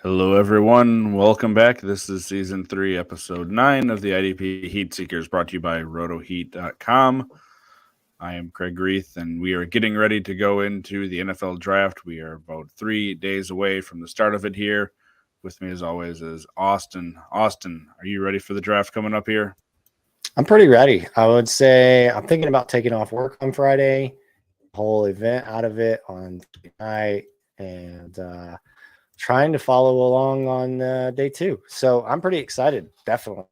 Hello, everyone. Welcome back. This is season 3, episode 9 of the IDP Heat Seekers, brought to you by RotoHeat.com. I am Kraig Rueth, and we are getting ready to go into the NFL draft. We are about 3 days away from the start of it here. With me, as always, is Austin. Austin, are you ready for the draft coming up here? I'm pretty ready. I would say I'm thinking about taking off work on Friday, whole event out of it on night, and trying to follow along on day 2. So I'm pretty excited, definitely.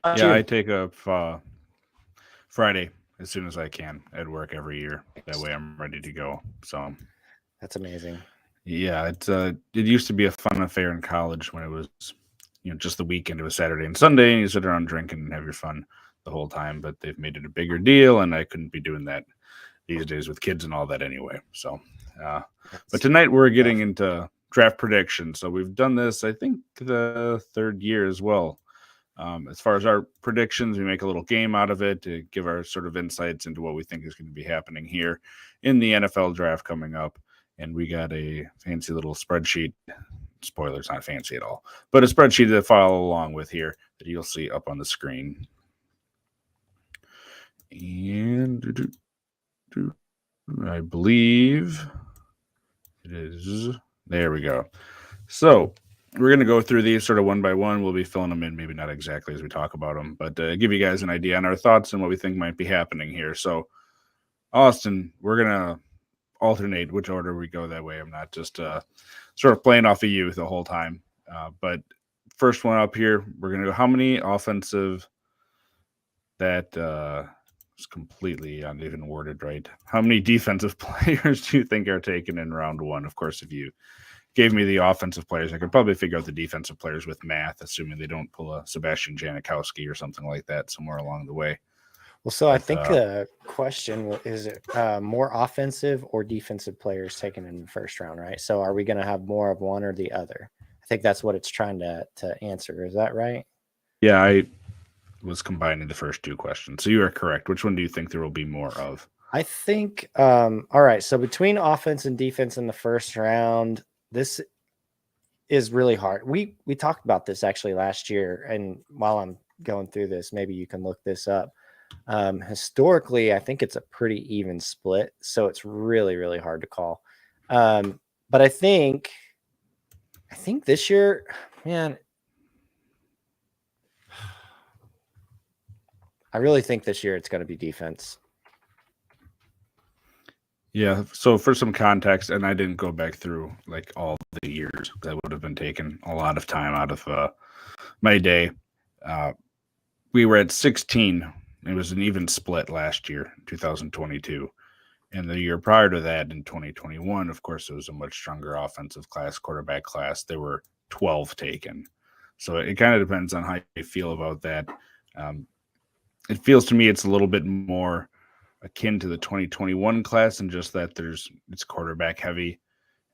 Yeah, I take up Friday as soon as I can at work every year. That way I'm ready to go. So that's amazing. Yeah, it used to be a fun affair in college when it was, just the weekend. It was Saturday and Sunday, and you sit around drinking and have your fun the whole time. But they've made it a bigger deal, and I couldn't be doing that these days with kids and all that anyway. So, but tonight we're getting into draft predictions. So we've done this, I think, the third year as well. As far as our predictions, we make a little game out of it to give our sort of insights into what we think is going to be happening here in the NFL draft coming up. And we got a fancy little spreadsheet. Spoilers, not fancy at all, but a spreadsheet to follow along with here that you'll see up on the screen. And I believe it is. There we go. So we're going to go through these sort of one by one. We'll be filling them in, maybe not exactly as we talk about them, but give you guys an idea on our thoughts and what we think might be happening here. So, Austin, we're going to alternate which order we go. That way I'm not just sort of playing off of you the whole time. But first one up here, we're going to go how many offensive that is completely uneven worded, right? How many defensive players do you think are taken in round 1? Of course, if you gave me the offensive players, I could probably figure out the defensive players with math, assuming they don't pull a Sebastian Janikowski or something like that somewhere along the way. Well, so I think the question is it more offensive or defensive players taken in the first round, right? So are we going to have more of one or the other? I think that's what it's trying to answer. Is that right? Yeah, I was combining the first two questions. So you are correct. Which one do you think there will be more of? I think, all right. So between offense and defense in the first round, this is really hard. We talked about this actually last year. And while I'm going through this, maybe you can look this up. Historically, I think it's a pretty even split. So it's really, really hard to call. But I think this year, man, I really think this year it's going to be defense. Yeah. So for some context, and I didn't go back through like all the years, that would have been taking a lot of time out of my day. We were at 16. It was an even split last year, 2022. And the year prior to that, in 2021, of course, it was a much stronger offensive class, quarterback class. There were 12 taken. So it kind of depends on how you feel about that. It feels to me it's a little bit more akin to the 2021 class, and just that it's quarterback heavy,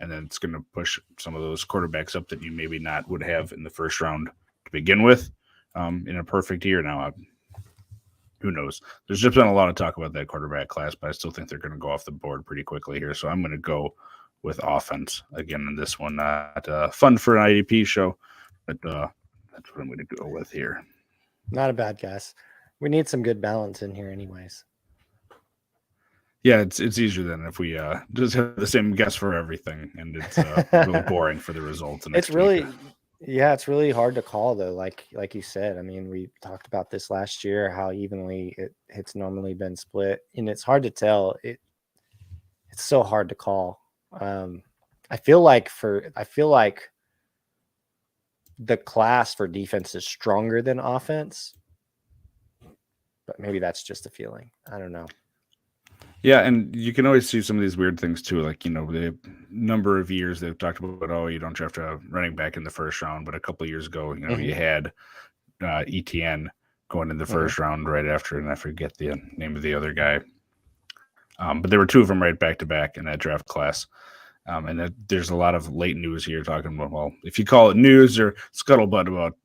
and then it's going to push some of those quarterbacks up that you maybe not would have in the first round to begin with. In a perfect year now, who knows? There's just been a lot of talk about that quarterback class, but I still think they're going to go off the board pretty quickly here. So I'm going to go with offense again in this one. Not fun for an IDP show, but that's what I'm going to go with here. Not a bad guess. We need some good balance in here anyways. Yeah, it's easier than if we just have the same guess for everything, and it's really boring for the results. It's really it's really hard to call though. Like you said, I mean, we talked about this last year, how evenly it's normally been split, and it's hard to tell. It's so hard to call. I feel like the class for defense is stronger than offense, but maybe that's just a feeling. I don't know. Yeah, and you can always see some of these weird things too. Like, the number of years they've talked about, you don't draft a running back in the first round, but a couple of years ago, you had ETN going in the first round right after, and I forget the name of the other guy. But there were two of them right back to back in that draft class. And there's a lot of late news here talking about, well, if you call it news or scuttlebutt about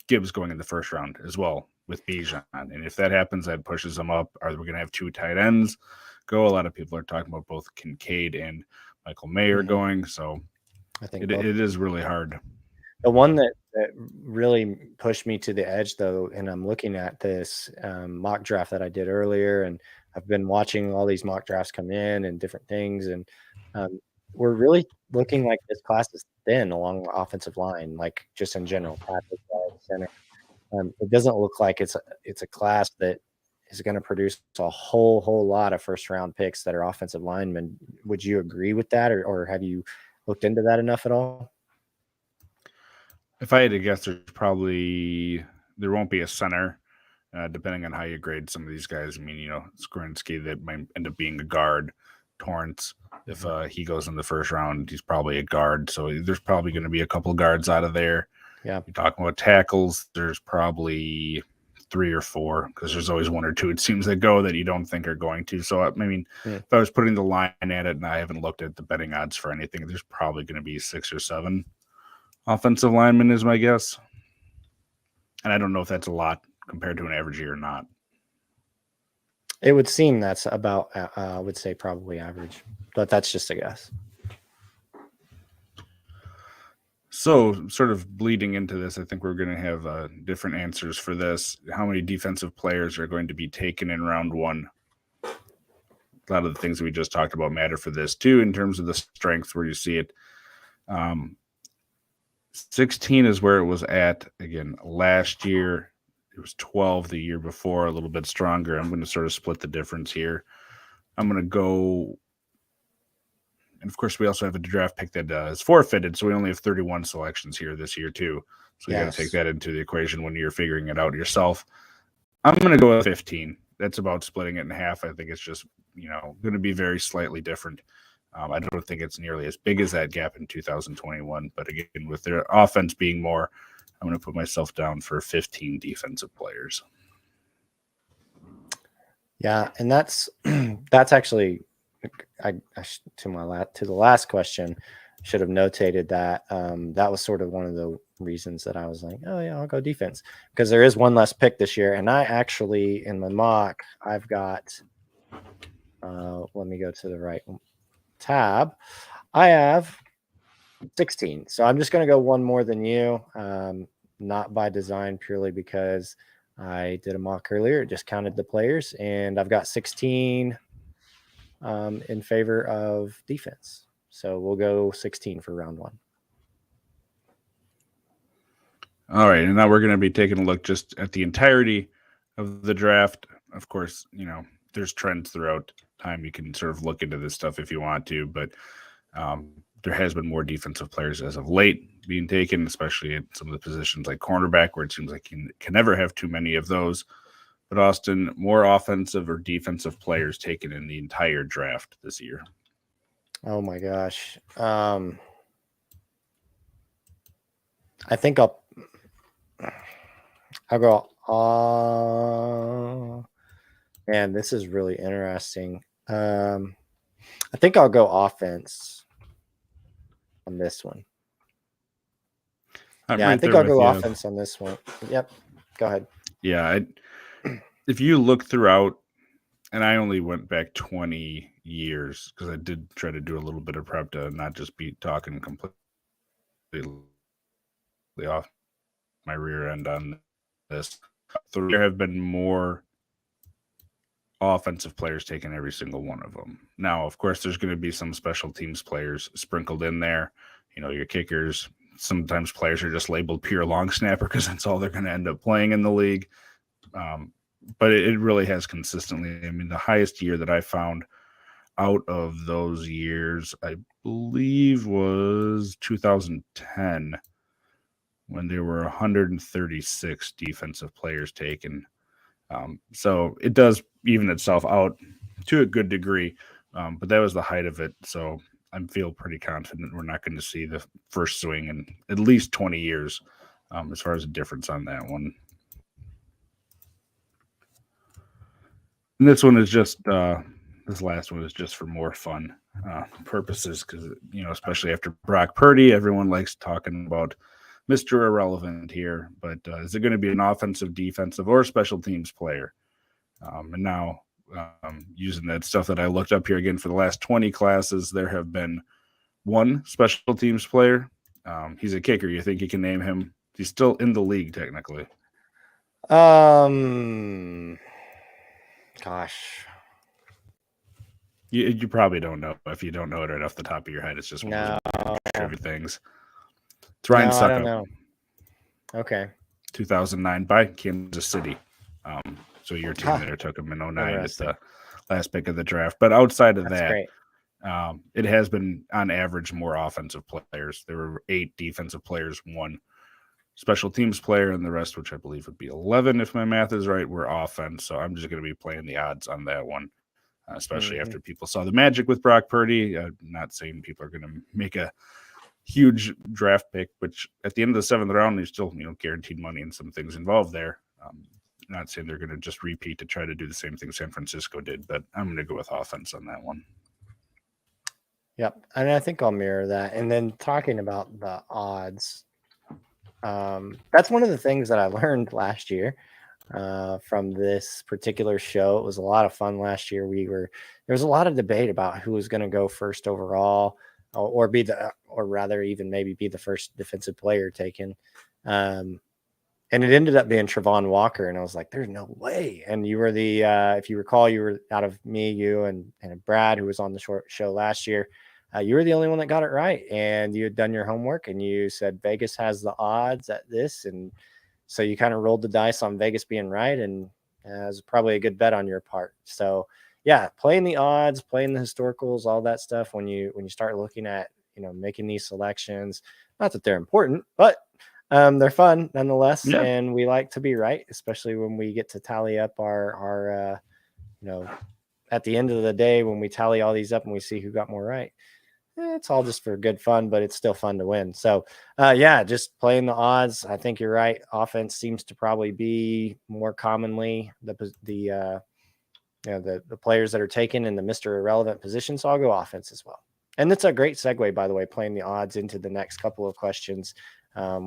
Gibbs going in the first round as well with Bijan. And if that happens, that pushes them up. Are we going to have two tight ends go? A lot of people are talking about both Kincaid and Michael Mayer going. So I think it is really hard. The one that really pushed me to the edge, though, and I'm looking at this mock draft that I did earlier, and I've been watching all these mock drafts come in and different things, and we're really looking like this class is thin along the offensive line, like just in general, tackle, guard, center. It doesn't look like it's a class that is going to produce a whole lot of first round picks that are offensive linemen. Would you agree with that, or have you looked into that enough at all? If I had to guess, there won't be a center, depending on how you grade some of these guys. I mean, Skrinsky, that might end up being a guard. Torrance, if he goes in the first round, he's probably a guard. So there's probably going to be a couple guards out of there. Yeah. You're talking about tackles, there's probably 3 or 4, because there's always 1 or 2, it seems, that go that you don't think are going to. So, I mean, if I was putting the line at it, and I haven't looked at the betting odds for anything, there's probably going to be 6 or 7 offensive linemen is my guess. And I don't know if that's a lot compared to an average year or not. It would seem that's about, I would say probably average, but that's just a guess. So, sort of bleeding into this, I think we're going to have different answers for this. How many defensive players are going to be taken in round 1? A lot of the things we just talked about matter for this, too, in terms of the strength where you see it. 16 is where it was at. Again, last year, it was 12 the year before, a little bit stronger. I'm going to sort of split the difference here. I'm going to go, and of course, we also have a draft pick that is forfeited, so we only have 31 selections here this year, too. So you got to take that into the equation when you're figuring it out yourself. I'm going to go with 15. That's about splitting it in half. I think it's just, going to be very slightly different. I don't think it's nearly as big as that gap in 2021. But again, with their offense being more, I'm going to put myself down for 15 defensive players. Yeah, and that's actually, to the last question, should have notated that. That was sort of one of the reasons that I was like, oh yeah, I'll go defense, because there is one less pick this year. And I actually, in my mock, I've got, let me go to the right tab. I have 16. So I'm just going to go one more than you, not by design, purely because I did a mock earlier. It just counted the players, and I've got 16 in favor of defense. So we'll go 16 for round 1. All right. And now we're going to be taking a look just at the entirety of the draft. Of course, there's trends throughout time. You can sort of look into this stuff if you want to, but there has been more defensive players as of late being taken, especially at some of the positions like cornerback, where it seems like you can never have too many of those. But Austin, more offensive or defensive players taken in the entire draft this year? Oh my gosh. I think I'll go, man, this is really interesting. I think I'll go offense on this one. I think I'll go offense on this one. Yep. Go ahead. Yeah. If you look throughout, and I only went back 20 years because I did try to do a little bit of prep to not just be talking completely off my rear end on this. So there have been more offensive players taken every single one of them. Now, of course, there's going to be some special teams players sprinkled in there. Your kickers. Sometimes players are just labeled pure long snapper because that's all they're going to end up playing in the league. But it really has consistently. I mean, the highest year that I found out of those years, I believe, was 2010, when there were 136 defensive players taken. So it does even itself out to a good degree, but that was the height of it. So I feel pretty confident we're not going to see the first swing in at least 20 years as far as a difference on that one. And this one is just this last one is just for more fun purposes, because especially after Brock Purdy, everyone likes talking about Mr. Irrelevant here. But is it going to be an offensive, defensive, or special teams player? And now using that stuff that I looked up here again for the last 20 classes, there have been one special teams player. He's a kicker. You think you can name him? He's still in the league technically. Gosh. You probably don't know. If you don't know it right off the top of your head, it's just one No. of those trivia things. It's Ryan I don't Suckup. know. Okay. 2009 by Kansas City. So your team there took him in 09 at the last pick of the draft. But outside of that, it has been on average more offensive players. There were 8 defensive players, 1 special teams player, and the rest, which I believe would be 11 if my math is right, were offense. So I'm just going to be playing the odds on that one, especially after people saw the magic with Brock Purdy. Not saying people are going to make a huge draft pick, which at the end of the 7th round, there's still guaranteed money and some things involved there. Not saying they're going to just repeat to try to do the same thing San Francisco did, but I'm going to go with offense on that one. Yep, and I think I'll mirror that. And then talking about the odds, that's one of the things that I learned last year from this particular show. It was a lot of fun last year. There was a lot of debate about who was going to go first overall, or rather even maybe be the first defensive player taken. And it ended up being Travon Walker. And I was like, there's no way. And you were if you recall, you were out of me, you and Brad, who was on the short show last year. You were the only one that got it right. And you had done your homework and you said Vegas has the odds at this. And so you kind of rolled the dice on Vegas being right. And it was probably a good bet on your part. So yeah, playing the odds, playing the historicals, all that stuff. When you start looking at, making these selections, not that they're important, but they're fun nonetheless. Yeah. And we like to be right, especially when we get to tally up our at the end of the day, when we tally all these up and we see who got more right. It's all just for good fun, but it's still fun to win. So just playing the odds. I think you're right. Offense seems to probably be more commonly the players that are taken in the Mr. Irrelevant position. So I'll go offense as well. And that's a great segue, by the way, playing the odds into the next couple of questions.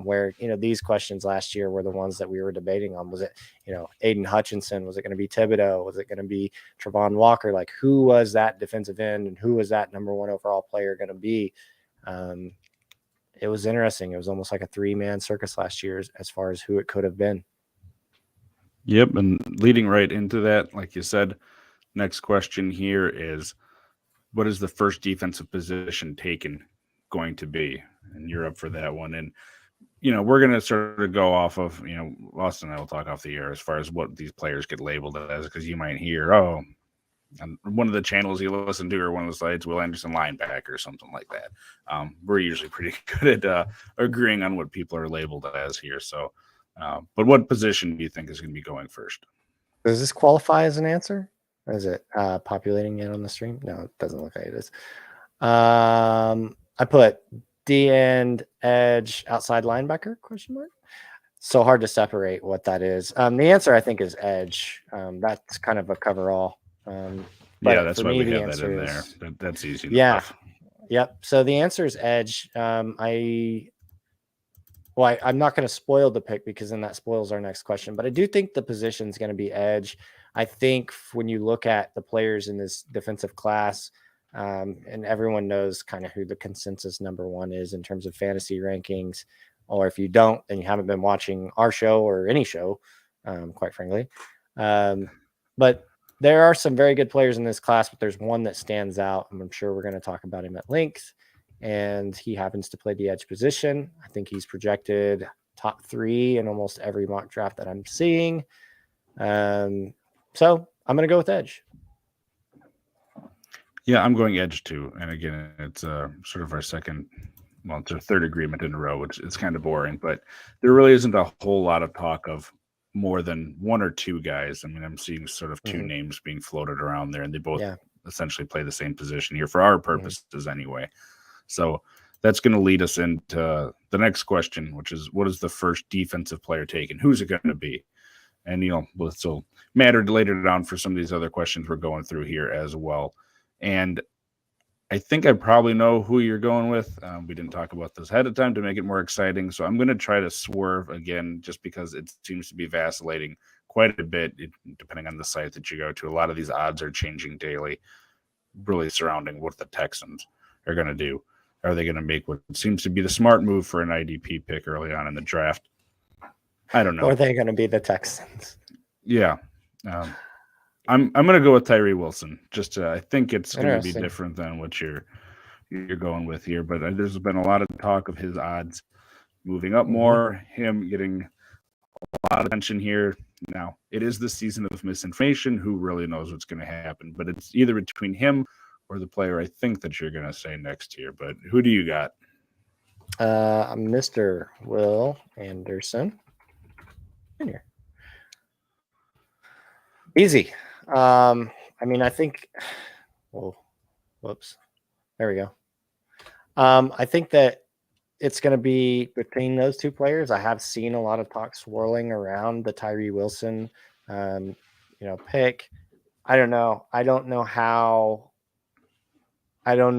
Where these questions last year were the ones that we were debating on. Was it Aiden Hutchinson? Was it going to be Thibodeau? Was it going to be Travon Walker? Like, who was that defensive end and who was that number 1 overall player going to be? It was interesting. It was almost like a 3-man circus last year as far as who it could have been. Yep, and leading right into that, like you said, next question here is, what is the first defensive position taken going to be? And you're up for that one. And we're going to sort of go off of, Austin and I will talk off the air as far as what these players get labeled as, because you might hear, on one of the channels you listen to or one of the sites, Will Anderson linebacker or something like that. We're usually pretty good at agreeing on what people are labeled as here. So, but what position do you think is going to be going first? Does this qualify as an answer? Is it populating yet on the stream? No, it doesn't look like it is. I put D end, edge, outside linebacker, ? So hard to separate what that is. The answer, I think, is edge. That's kind of a coverall. That's why we have that in there. That's easy enough. Yep. So the answer is edge. I'm not going to spoil the pick because then that spoils our next question. But I do think the position is going to be edge. I think when you look at the players in this defensive class, and everyone knows kind of who the consensus number 1 is in terms of fantasy rankings, or if you don't, then you haven't been watching our show or any show, quite frankly. But there are some very good players in this class, but there's one that stands out, and I'm sure we're going to talk about him at length, and he happens to play the edge position. I think he's projected top 3 in almost every mock draft that I'm seeing. So I'm going to go with edge. Yeah, I'm going edge too. And again, it's sort of our it's our 3rd agreement in a row, which is kind of boring, but there really isn't a whole lot of talk of more than 1 or 2 guys. I mean, I'm seeing sort of 2 names being floated around there, and they both essentially play the same position here for our purposes anyway. So that's going to lead us into the next question, which is, what is the first defensive player taken? Who's it going to be? And, this will matter later down for some of these other questions we're going through here as well. And I think I probably know who you're going with. We didn't talk about this ahead of time to make it more exciting. So I'm going to try to swerve again, just because it seems to be vacillating quite a bit, depending on the site that you go to. A lot of these odds are changing daily, really surrounding what the Texans are going to do. are they going to make what seems to be the smart move for an IDP pick early on in the draft? I don't know. Or are they going to be the Texans? Yeah. I'm going to go with Tyree Wilson. Just I think it's going to be different than what you're going with here. But there's been a lot of talk of his odds moving up more, him getting a lot of attention here. Now, it is the season of misinformation. Who really knows what's going to happen? But it's either between him or the player I think that you're going to say next year. But who do you got? Mr. Will Anderson. Jr. Easy. I mean, I think. Oh, whoops. There we go. I think that it's going to be between those two players. I have seen a lot of talk swirling around the Tyree Wilson, pick. I don't know. I don't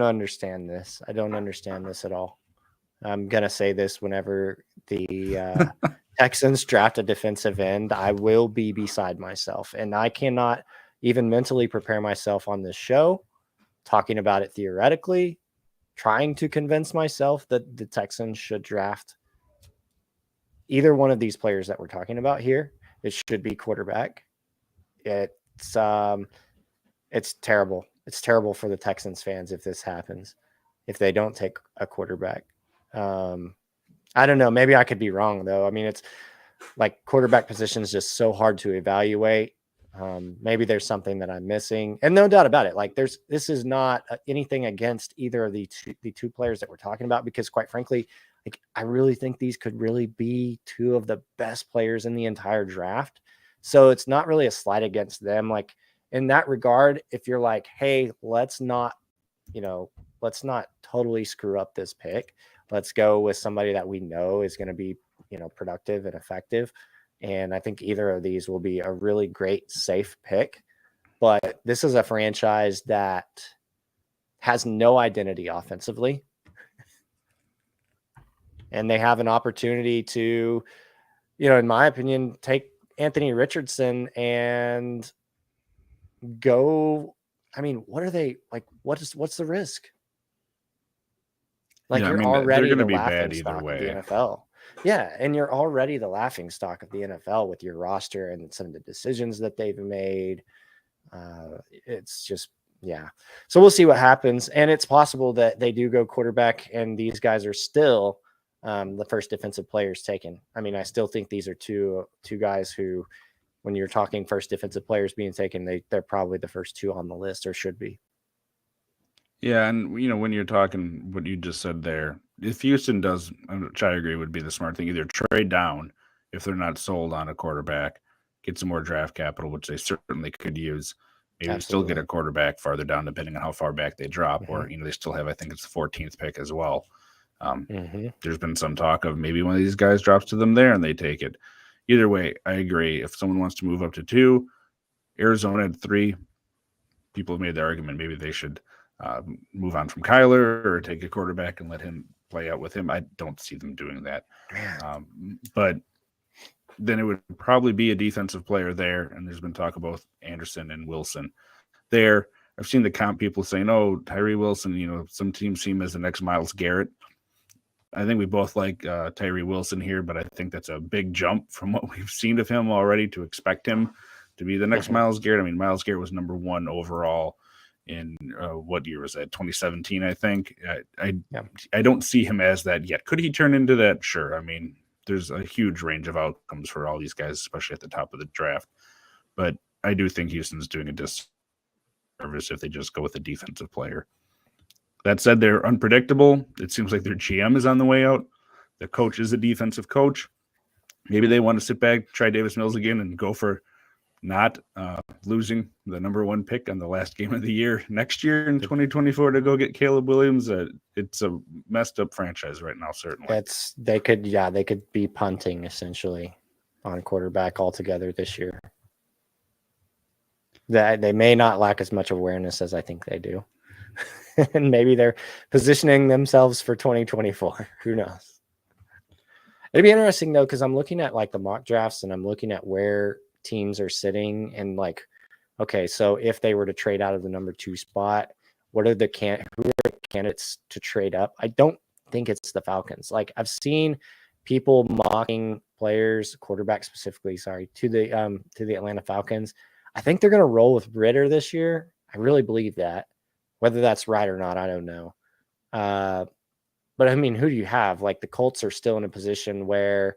understand this. I don't understand this at all. I'm going to say this whenever the Texans draft a defensive end, I will be beside myself. And I cannot even mentally prepare myself on this show, talking about it theoretically, trying to convince myself that the Texans should draft either one of these players that we're talking about here. It should be quarterback. It's terrible. It's terrible for the Texans fans if this happens, if they don't take a quarterback. I don't know. Maybe I could be wrong though. I mean, it's like quarterback position is just so hard to evaluate. Maybe there's something that I'm missing, and no doubt about it. Like this is not anything against either of the two players that we're talking about, because quite frankly, like I really think these could really be two of the best players in the entire draft. So it's not really a slight against them. Like in that regard, if you're like, hey, let's not totally screw up this pick. Let's go with somebody that we know is going to be, productive and effective. And I think either of these will be a really great, safe pick. But this is a franchise that has no identity offensively. And they have an opportunity to, in my opinion, take Anthony Richardson and go. I mean, what are they like? What's the risk? Like you're already the laughing stock of the NFL. Yeah, and you're already the laughing stock of the NFL with your roster and some of the decisions that they've made. It's just, yeah. So we'll see what happens. And it's possible that they do go quarterback and these guys are still the first defensive players taken. I mean, I still think these are two guys who, when you're talking first defensive players being taken, they're probably the first two on the list, or should be. Yeah, and when you're talking what you just said there, if Houston does, which I agree would be the smart thing, either trade down if they're not sold on a quarterback, get some more draft capital, which they certainly could use. Maybe still get a quarterback farther down, depending on how far back they drop, or they still have, I think it's the 14th pick as well. There's been some talk of maybe one of these guys drops to them there and they take it. Either way, I agree. If someone wants to move up to 2, Arizona at 3, people have made the argument maybe they should move on from Kyler or take a quarterback and let him play out with him. I don't see them doing that. But then it would probably be a defensive player there. And there's been talk about Anderson and Wilson there. I've seen the comp people saying, oh, Tyree Wilson, some teams see him as the next Myles Garrett. I think we both like Tyree Wilson here, but I think that's a big jump from what we've seen of him already to expect him to be the next Myles Garrett. I mean, Myles Garrett was number 1 overall in what year was that? 2017, I think. I don't see him as that yet. Could he turn into that? Sure. I mean, there's a huge range of outcomes for all these guys, especially at the top of the draft. But I do think Houston's doing a disservice if they just go with a defensive player. That said, they're unpredictable. It seems like their GM is on the way out. The coach is a defensive coach. Maybe they want to sit back, try Davis Mills again, and go for not losing the number 1 pick on the last game of the year next year in 2024 to go get Caleb Williams. It's a messed up franchise right now, certainly. They could be punting essentially on quarterback altogether this year. They may not lack as much awareness as I think they do. And maybe they're positioning themselves for 2024. Who knows? It'd be interesting though, because I'm looking at like the mock drafts and I'm looking at where teams are sitting and like, okay, so if they were to trade out of the number 2 spot, who are the candidates to trade up. I don't think it's the Falcons. Like I've seen people mocking players, quarterbacks specifically, to the Atlanta Falcons. I think they're going to roll with Ritter this year. I really believe that. Whether that's right or not, I don't know. But I mean, who do you have? Like the Colts are still in a position where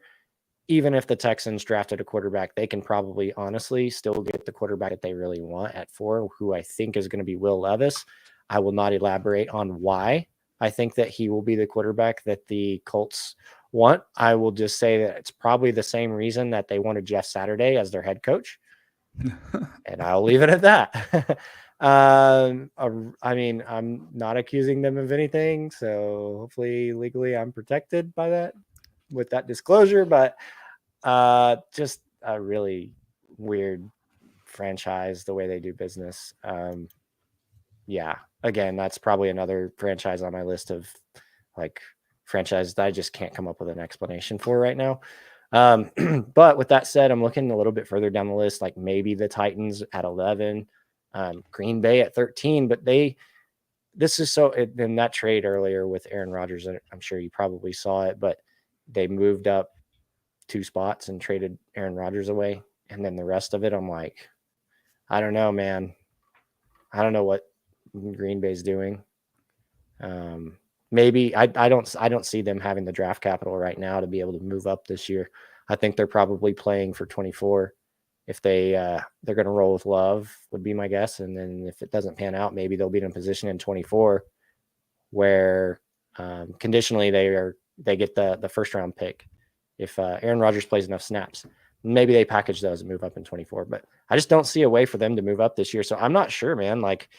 even if the Texans drafted a quarterback, they can probably honestly still get the quarterback that they really want at 4, who I think is going to be Will Levis. I will not elaborate on why I think that he will be the quarterback that the Colts want. I will just say that it's probably the same reason that they wanted Jeff Saturday as their head coach. And I'll leave it at that. I mean, I'm not accusing them of anything, so hopefully legally I'm protected by that with that disclosure, but just a really weird franchise, the way they do business. Yeah, again, that's probably another franchise on my list of like franchises that I just can't come up with an explanation for right now. But with that said, I'm looking a little bit further down the list, like maybe the Titans at 11, Green Bay at 13, but this is so in that trade earlier with Aaron Rodgers, I'm sure you probably saw it, but they moved up 2 spots and traded Aaron Rodgers away. And then the rest of it, I'm like, I don't know, man. I don't know what Green Bay's doing. Maybe I don't see them having the draft capital right now to be able to move up this year. I think they're probably playing for 24. If they're going to roll with Love would be my guess. And then if it doesn't pan out, maybe they'll be in a position in 24 where conditionally they get the first round pick. If Aaron Rodgers plays enough snaps, maybe they package those and move up in 24, but I just don't see a way for them to move up this year. So I'm not sure, man. Like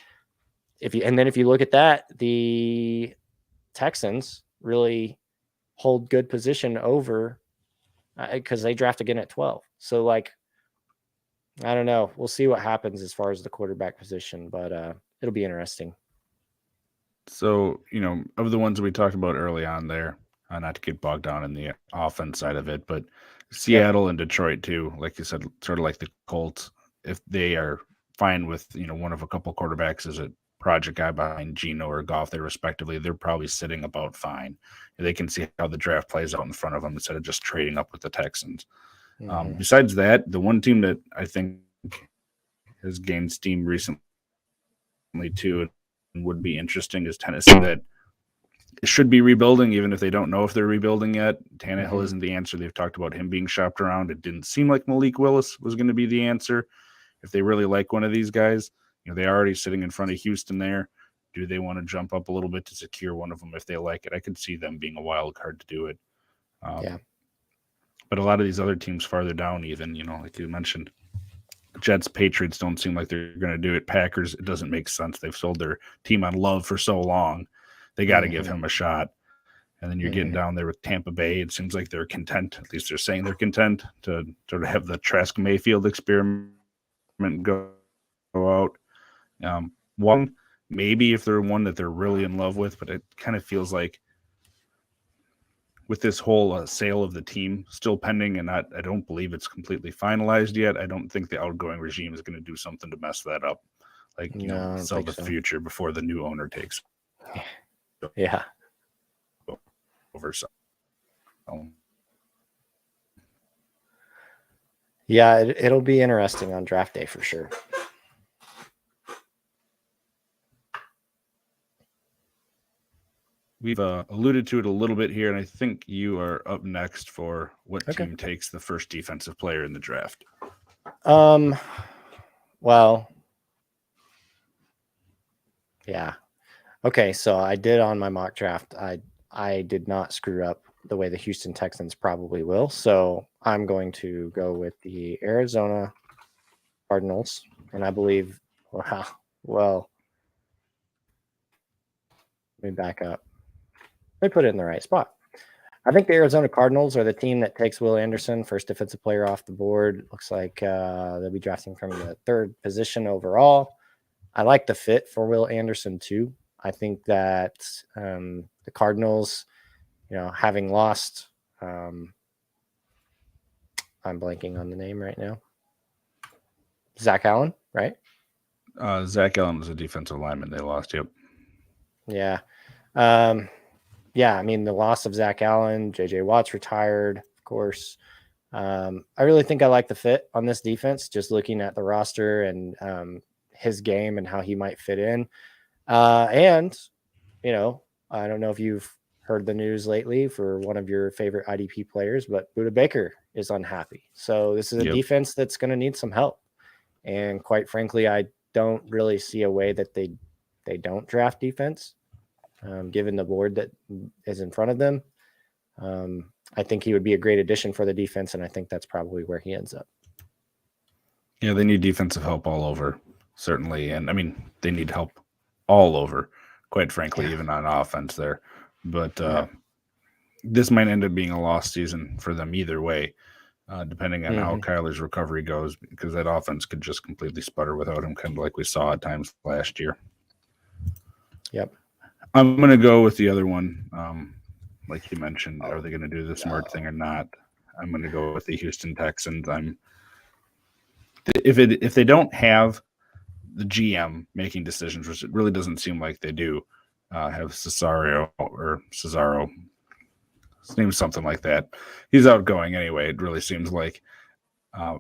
if you look at that, the Texans really hold good position over because they draft again at 12. So like, I don't know. We'll see what happens as far as the quarterback position, but it'll be interesting. So, of the ones we talked about early on there, not to get bogged down in the offense side of it, but Seattle and Detroit too, like you said, sort of like the Colts, if they are fine with, one of a couple quarterbacks as a project guy behind Geno or Goff there respectively, they're probably sitting about fine. They can see how the draft plays out in front of them instead of just trading up with the Texans. Mm-hmm. Besides that, the one team that I think has gained steam recently too and would be interesting is Tennessee, that should be rebuilding, even if they don't know if they're rebuilding yet. Tannehill isn't the answer. They've talked about him being shopped around. It didn't seem like Malik Willis was going to be the answer. If they really like one of these guys, they're already sitting in front of Houston there. Do they want to jump up a little bit to secure one of them if they like it? I could see them being a wild card to do it. But a lot of these other teams farther down, even, like you mentioned, Jets, Patriots don't seem like they're going to do it. Packers, it doesn't make sense. They've sold their team on Love for so long. They got to give him a shot. And then you're getting down there with Tampa Bay. It seems like they're content. At least they're saying they're content to sort of have the Trask Mayfield experiment go out. One, maybe if they're one that they're really in love with, but it kind of feels like with this whole sale of the team still pending, and I don't believe it's completely finalized yet. I don't think the outgoing regime is going to do something to mess that up. Like, sell the future before the new owner takes. Yeah. Over. Yeah, it'll be interesting on draft day for sure. We've alluded to it a little bit here, and I think you are up next for what team takes the first defensive player in the draft. Well, yeah. Okay, so I did on my mock draft. I did not screw up the way the Houston Texans probably will. So I'm going to go with the Arizona Cardinals, and I believe, well, let me back up. Let me put it in the right spot. I think the Arizona Cardinals are the team that takes Will Anderson, first defensive player off the board. Looks like they'll be drafting from the 3rd position overall. I like the fit for Will Anderson too. I think that the Cardinals, having lost, I'm blanking on the name right now. Zach Allen, right? Zach Allen was a defensive lineman. They lost. Yep. Yeah. Yeah, I mean, the loss of Zach Allen, J.J. Watt's retired, of course. I really think I like the fit on this defense, just looking at the roster and his game and how he might fit in. And, you know, I don't know if you've heard the news lately for one of your favorite IDP players, but Budda Baker is unhappy. So this is a defense that's going to need some help. And quite frankly, I don't really see a way that they don't draft defense, given the board that is in front of them. I think he would be a great addition for the defense, and I think that's probably where he ends up. Yeah, they need defensive help all over, certainly. And, I mean, they need help all over, quite frankly, even on offense there. But this might end up being a lost season for them either way, depending on how Kyler's recovery goes, because that offense could just completely sputter without him, kind of like we saw at times last year. Yep. I'm going to go with the other one. Like you mentioned, are they going to do the smart thing or not? I'm going to go with the Houston Texans. If they don't have the GM making decisions, which it really doesn't seem like they do, have Cesaro, his name's something like that. He's outgoing anyway. It really seems like.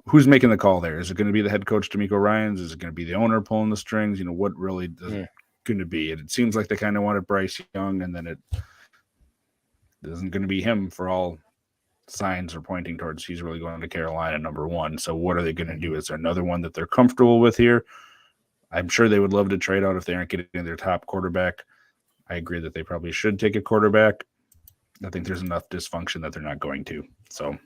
Who's making the call there? Is it going to be the head coach, D'Amico Ryans? Is it going to be the owner pulling the strings? You know, what really does it going to be? It seems like they kind of wanted Bryce Young, and then it isn't going to be him for all signs are pointing towards he's really going to Carolina number one. So what are they going to do? Is there another one that they're comfortable with here? I'm sure they would love to trade out if they aren't getting their top quarterback. I agree that they probably should take a quarterback. I think there's enough dysfunction that they're not going to. So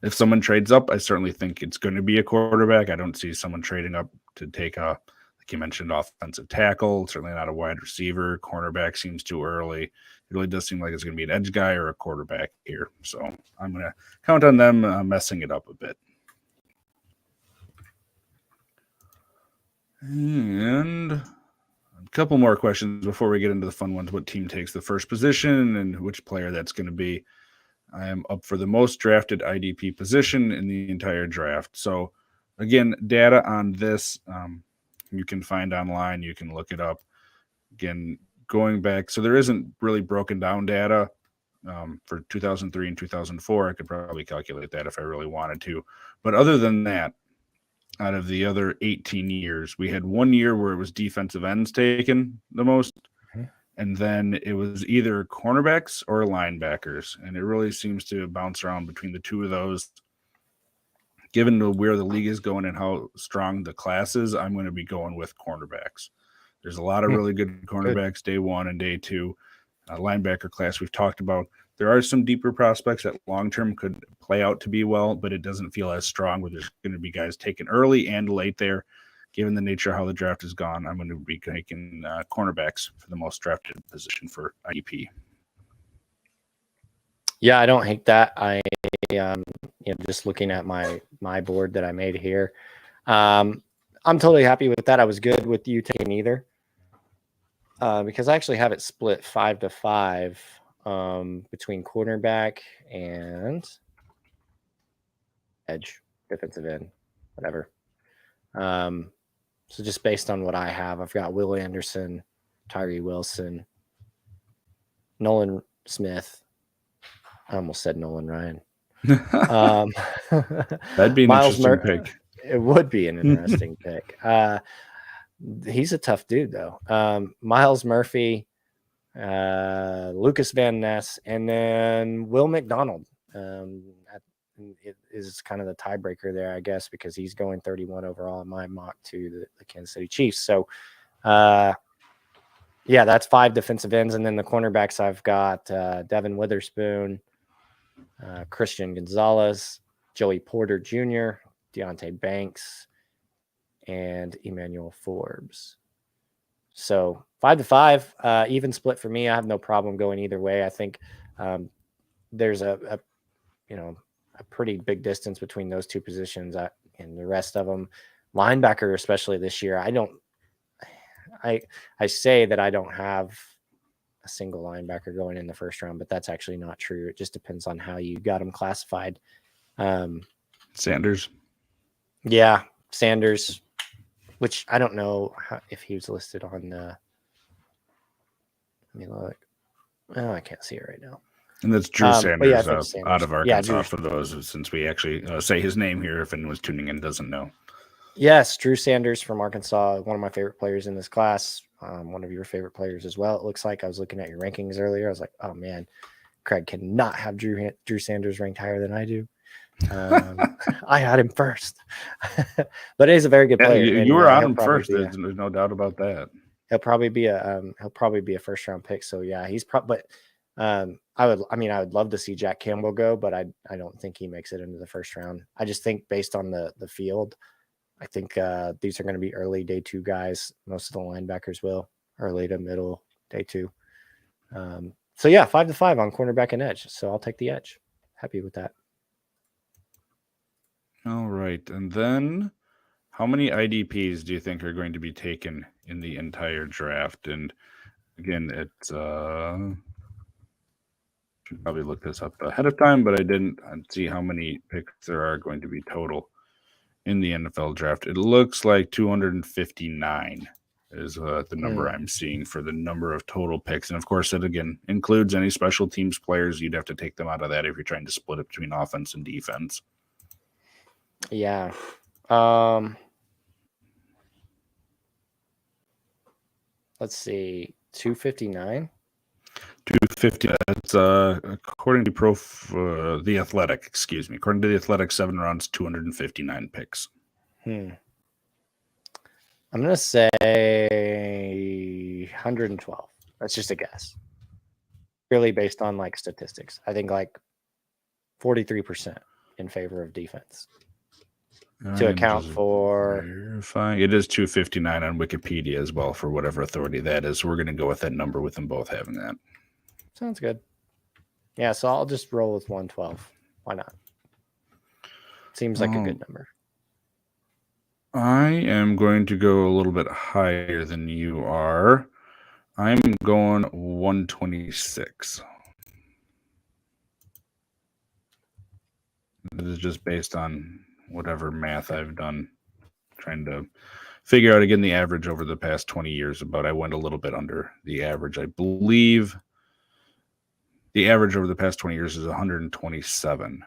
if someone trades up, I certainly think it's going to be a quarterback. I don't see someone trading up to take a, like you mentioned, offensive tackle, certainly not a wide receiver. Cornerback seems too early. It really does seem like it's going to be an edge guy or a quarterback here. So I'm going to count on them messing it up a bit. And a couple more questions before we get into the fun ones. What team takes the first position and which player that's going to be? I am up for the most drafted IDP position in the entire draft. So, again, data on this you can find online. You can look it up. Again, going back, so there isn't really broken down data for 2003 and 2004. I could probably calculate that if I really wanted to. But other than that, out of the other 18 years, we had 1 year where it was defensive ends taken the most. And then it was either cornerbacks or linebackers. And it really seems to bounce around between the two of those. Given where the league is going and how strong the class is, I'm going to be going with cornerbacks. There's a lot of really good cornerbacks day one and day two. Linebacker class we've talked about. There are some deeper prospects that long-term could play out to be well, but it doesn't feel as strong where there's going to be guys taken early and late there. Given the nature of how the draft has gone, I'm going to be taking cornerbacks for the most drafted position for IDP. Yeah, I don't hate that. I, just looking at my board that I made here, I'm totally happy with that. I was good with you taking either, because I actually have it split 5-5 between cornerback and edge, defensive end, whatever. So just based on what I have, I've got Will Anderson, Tyree Wilson, Nolan Smith. I almost said Nolan Ryan. That'd be an interesting pick. It would be an interesting pick. He's a tough dude, though. Miles Murphy, Lucas Van Ness, and then Will McDonald. It is kind of the tiebreaker there, I guess, because he's going 31 overall in my mock to the Kansas City Chiefs. So, that's 5 defensive ends. And then the cornerbacks, I've got Devin Witherspoon, Christian Gonzalez, Joey Porter Jr., Deontay Banks, and Emmanuel Forbes. So 5-5, even split for me. I have no problem going either way. I think there's a pretty big distance between those two positions and the rest of them. Linebacker, especially this year, I say that I don't have a single linebacker going in the first round, but that's actually not true. It just depends on how you got them classified. Sanders. Yeah, Sanders, which I don't know if he was listed on Let me look. Oh, I can't see it right now. And that's Drew Sanders, yeah, I think Sanders out of Arkansas, Drew. for those, since we actually say his name here if anyone's tuning in doesn't know. Yes, Drew Sanders from Arkansas, one of my favorite players in this class, one of your favorite players as well. It looks like. I was looking at your rankings earlier. I was like, oh, man, Kraig cannot have Drew Sanders ranked higher than I do. I had him first. But he's a very good player. You were on him first. There's no doubt about that. He'll probably be a first-round pick. So, yeah, he's probably – I would love to see Jack Campbell go, but I don't think he makes it into the first round. I just think based on the field, I think these are going to be early day 2 guys. Most of the linebackers will early to middle day 2. So yeah, 5-5 on cornerback and edge. So I'll take the edge. Happy with that. All right, and then how many IDPs do you think are going to be taken in the entire draft? And again, it's should probably look this up ahead of time, but I didn't see how many picks there are going to be total in the NFL draft. It looks like 259 is the number I'm seeing for the number of total picks. And of course, it again includes any special teams players. You'd have to take them out of that if you're trying to split it between offense and defense. Yeah. Let's see, 259. 250. That's according to The Athletic. Excuse me. According to The Athletic, 7 rounds, 259 picks. I'm gonna say 112. That's just a guess. Purely based on like statistics. I think like 43% in favor of defense. To account for verifying. It is 259 on Wikipedia as well, for whatever authority that is. So we're going to go with that number with them both having that. Sounds good. Yeah, so I'll just roll with 112. Why not? Seems like a good number. I am going to go a little bit higher than you are. I'm going 126. This is just based on whatever math I've done, trying to figure out again the average over the past 20 years. But I went a little bit under the average. I believe the average over the past 20 years is 127.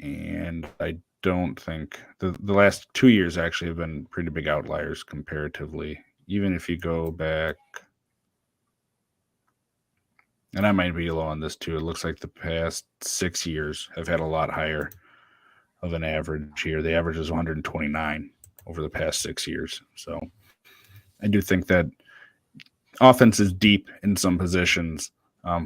And I don't think the last 2 years actually have been pretty big outliers comparatively. Even if you go back, and I might be low on this too, it looks like the past 6 years have had a lot higher of an average here. The average is 129 over the past 6 years. So I do think that offense is deep in some positions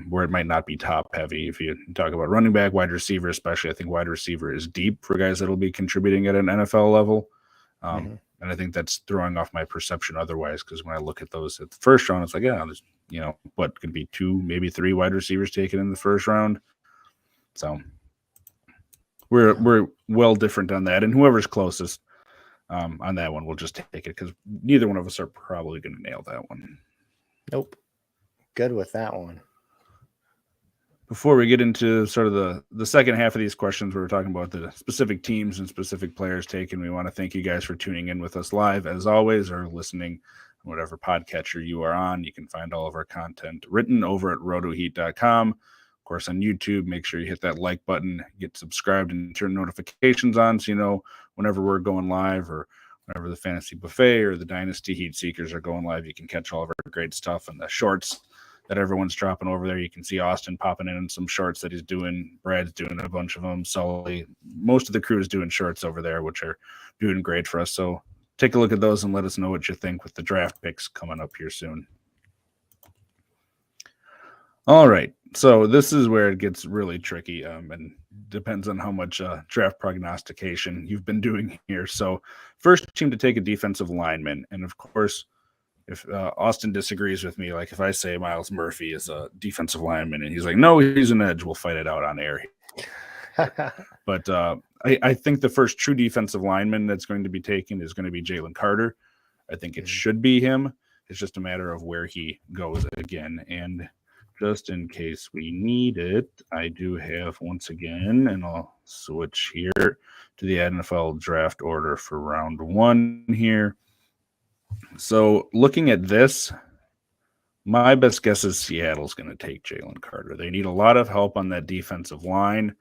where it might not be top heavy. If you talk about running back, wide receiver, especially, I think wide receiver is deep for guys that'll be contributing at an NFL level. And I think that's throwing off my perception otherwise, because when I look at those at the first round, it's like, yeah, there's, what could be 2, maybe 3 wide receivers taken in the first round. So we're well different on that. And whoever's closest on that one, we'll just take it, because neither one of us are probably going to nail that one. Nope. Good with that one. Before we get into sort of the second half of these questions, we were talking about the specific teams and specific players taken. We want to thank you guys for tuning in with us live, as always, or listening on whatever podcatcher you are on. You can find all of our content written over at RotoHeat.com. Of course, on YouTube, make sure you hit that like button, get subscribed, and turn notifications on so you know whenever we're going live, or whenever the Fantasy Buffet or the Dynasty Heat Seekers are going live. You can catch all of our great stuff and the shorts that everyone's dropping over there. You can see Austin popping in some shorts that he's doing. Brad's doing a bunch of them. Sully, most of the crew is doing shorts over there, which are doing great for us. So take a look at those and let us know what you think with the draft picks coming up here soon. All right. So this is where it gets really tricky, and depends on how much draft prognostication you've been doing here. So first team to take a defensive lineman. And of course, if Austin disagrees with me, like if I say Miles Murphy is a defensive lineman and he's like, no, he's an edge, we'll fight it out on air. But I think the first true defensive lineman that's going to be taken is going to be Jalen Carter. I think it should be him. It's just a matter of where he goes again. And just in case we need it, I do have once again, and I'll switch here to the NFL draft order for round 1 here. So looking at this, My best guess is Seattle's going to take Jalen Carter. They need a lot of help on that defensive line.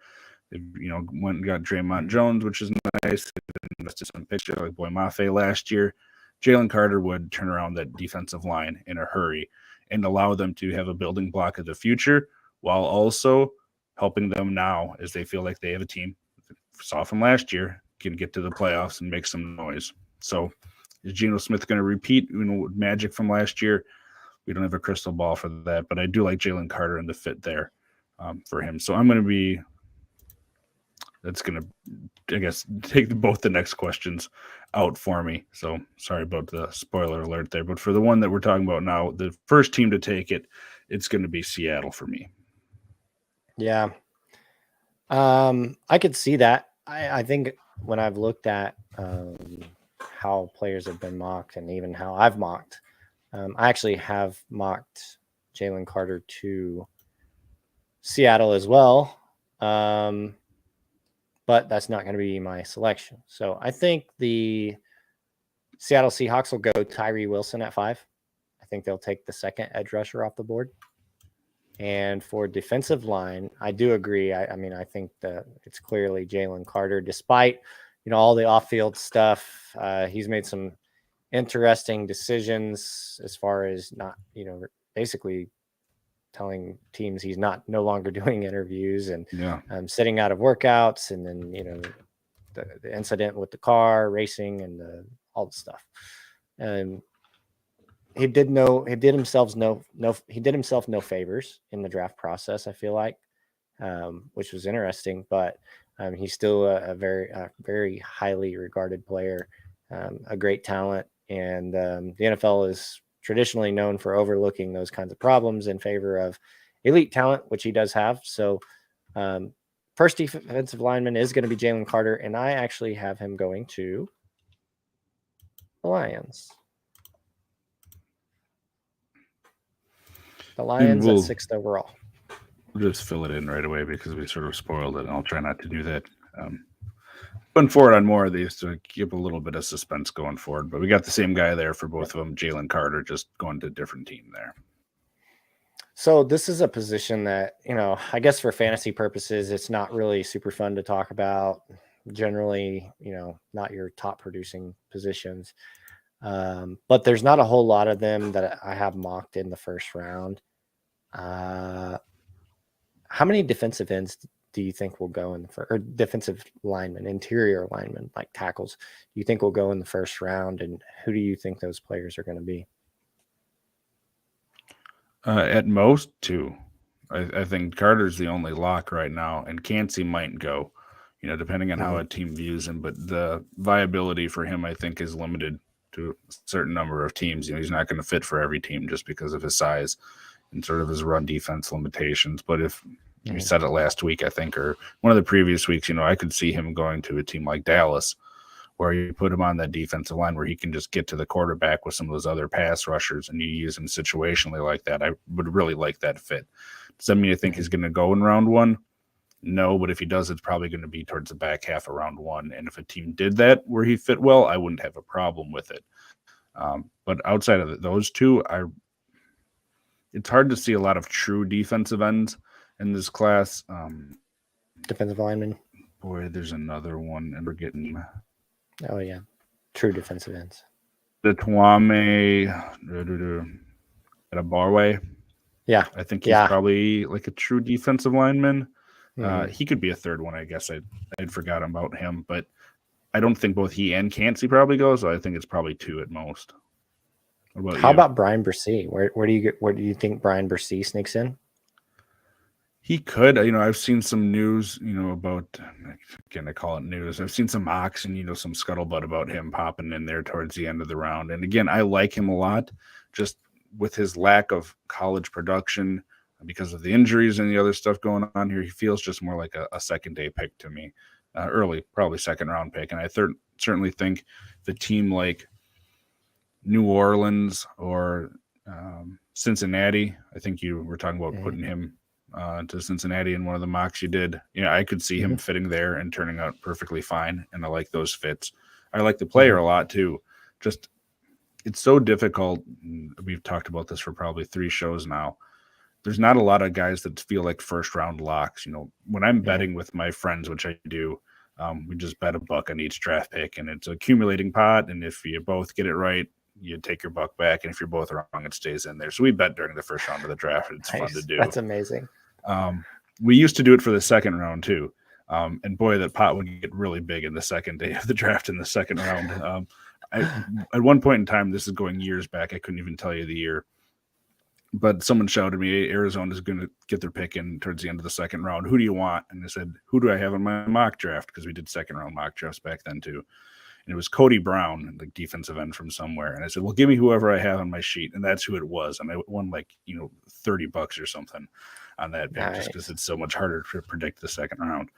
They, went and got Draymond Jones, which is nice. They invested some picks like Boy Mafe last year. Jalen Carter would turn around that defensive line in a hurry and allow them to have a building block of the future while also helping them now as they feel like they have a team. Saw from last year, can get to the playoffs and make some noise. So is Geno Smith going to repeat magic from last year? We don't have a crystal ball for that, but I do like Jalen Carter and the fit there for him. So I'm going to be – that's going to, I guess, take both the next questions out for me. So sorry about the spoiler alert there. But for the one that we're talking about now, the first team to take it, it's going to be Seattle for me. Yeah. I could see that. I think when I've looked at how players have been mocked and even how I've mocked, I actually have mocked Jalen Carter to Seattle as well. But that's not going to be my selection. So I think the Seattle Seahawks will go Tyree Wilson at 5. I think they'll take the second edge rusher off the board. And for defensive line, I do agree. I mean, I think that it's clearly Jalen Carter, despite, all the off-field stuff. He's made some interesting decisions as far as not, basically telling teams he's no longer doing interviews and sitting out of workouts. And then, the incident with the car racing and all the stuff. He did himself no favors in the draft process, I feel like, which was interesting, but he's still a very highly regarded player, a great talent. And the NFL is traditionally known for overlooking those kinds of problems in favor of elite talent, which he does have. So first defensive lineman is going to be Jalen Carter, and I actually have him going to the Lions. The Lions at 6th overall. We'll just fill it in right away because we sort of spoiled it, and I'll try not to do that. Going forward on more of these to keep a little bit of suspense going forward. But we got the same guy there for both of them, Jalen Carter, just going to a different team there. So this is a position that, I guess for fantasy purposes, it's not really super fun to talk about. Generally, not your top producing positions. But there's not a whole lot of them that I have mocked in the first round. How many defensive ends do you think will go in or defensive linemen, interior linemen, like tackles, do you think will go in the first round? And who do you think those players are going to be? At most 2. I think Carter's the only lock right now, and Cansey might go, depending on how a team views him. But the viability for him, I think, is limited to a certain number of teams. He's not going to fit for every team just because of his size and sort of his run defense limitations. But if you said it last week, I think, or one of the previous weeks, I could see him going to a team like Dallas where you put him on that defensive line where he can just get to the quarterback with some of those other pass rushers and you use him situationally like that. I would really like that fit. Does that mean you think he's going to go in round 1? No, but if he does, it's probably going to be towards the back half of round 1. And if a team did that where he fit well, I wouldn't have a problem with it. But outside of those 2, it's hard to see a lot of true defensive ends in this class. Defensive lineman. Boy, there's another one, and we're getting. Oh yeah, true defensive ends. The Tuame at a Barway. Yeah, I think he's probably like a true defensive lineman. He could be a third one, I guess. I'd forgotten about him, but I don't think both he and Cansey probably go, so I think it's probably 2 at most. How about Brian Bursey? Where do you think Brian Bursey sneaks in? He could. I've seen some news, about, again, I call it news. I've seen some mocks and, some scuttlebutt about him popping in there towards the end of the round. And again, I like him a lot, just with his lack of college production because of the injuries and the other stuff going on here. He feels just more like a second-day pick to me, early, probably second-round pick. And I certainly think the team like New Orleans or Cincinnati, I think you were talking about putting him to Cincinnati in one of the mocks you did. I could see him fitting there and turning out perfectly fine, and I like those fits. I like the player a lot too. Just it's so difficult. We've talked about this for probably 3 shows now. There's not a lot of guys that feel like first round locks. When I'm betting with my friends, which I do, we just bet $1 on each draft pick, and it's an accumulating pot. And if you both get it right, you take your $1 back, and if you're both wrong, it stays in there. So we bet during the first round of the draft. It's fun to do. That's amazing. We used to do it for the second round too. And boy, that pot would get really big in the second day of the draft in the second round. At one point in time, this is going years back, I couldn't even tell you the year, but someone shouted me, "Hey, Arizona's going to get their pick in towards the end of the second round. Who do you want?" And I said, "Who do I have in my mock draft?" Because we did second round mock drafts back then too. And it was Cody Brown, like defensive end from somewhere. And I said, "Well, give me whoever I have on my sheet." And that's who it was. And I won $30 or something on that pick, just because it's so much harder to predict the second round.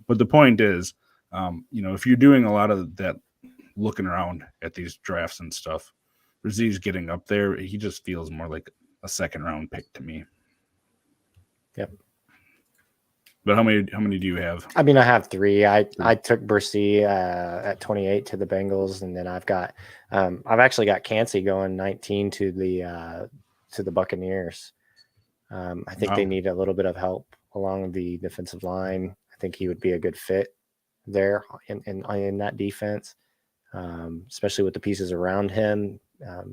But the point is, if you're doing a lot of that looking around at these drafts and stuff, Razie's getting up there. He just feels more like a second round pick to me. Yep. But how many do you have? I mean, I have 3. I took Brzee at 28 to the Bengals, and then I've actually got Cansey going 19 to the Buccaneers. I think they need a little bit of help along the defensive line. I think he would be a good fit there in that defense, especially with the pieces around him. A